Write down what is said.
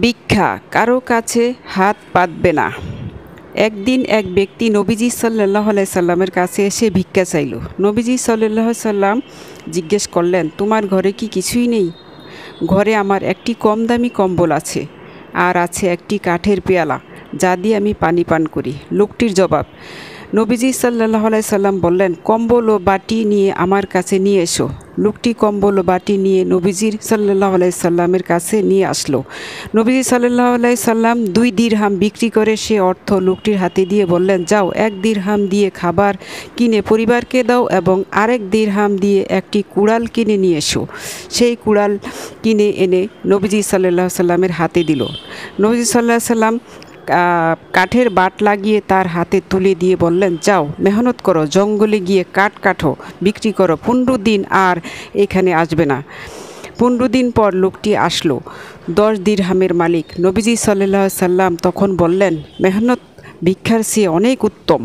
ভিক্ষা কারো কাছে হাত পাতবে না। একদিন এক ব্যক্তি নবীজি সাল্লাল্লাহু আলাইহি সাল্লামের কাছে এসে ভিক্ষা চাইল। নবীজি সাল্লাল্লাহু আলাইহি সাল্লাম জিজ্ঞেস করলেন, তোমার ঘরে কি কিছুই নেই? ঘরে আমার একটি কম দামি কম্বল আছে, আর আছে একটি কাঠের পেয়ালা, যা দিয়ে আমি পানি পান করি। লোকটির জবাব, নবীজি সাল্লাল্লাহু আলাইহি সাল্লাম বললেন, কম্বল ও বাটি নিয়ে আমার কাছে নিয়ে এসো। লোকটি কম্বল ও বাটি নিয়ে নবীজির সাল্লাল্লাহু আলাইহি সাল্লামের কাছে নিয়ে আসলো। নবীজি সাল্লাল্লাহু আলাইহি সাল্লাম 2 দিরহাম বিক্রি করে সে অর্থ লোকটির হাতে দিয়ে বললেন, যাও 1 দিরহাম দিয়ে খাবার কিনে পরিবারকে দাও এবং আরেক দিরহাম দিয়ে একটি কুড়াল কিনে নিয়ে এসো। সেই কুড়াল কিনে এনে নবীজি সাল্লাল্লাহু আলাইহি সাল্লামের হাতে দিল। নবীজি সাল্লাল্লাহু আলাইহি সাল্লাম কাঠের বাট লাগিয়ে তার হাতে তুলে দিয়ে বললেন, যাও মেহনত করো, জঙ্গলে গিয়ে কাঠ কাটো, বিক্রি করো, 15 দিন আর এখানে আসবে না। 15 দিন পর লোকটি আসলো, 10 দিরহামের মালিক। নবীজি সাল্লাল্লাহু আলাইহি সাল্লাম তখন বললেন, মেহনত ভিক্ষার চেয়ে অনেক উত্তম।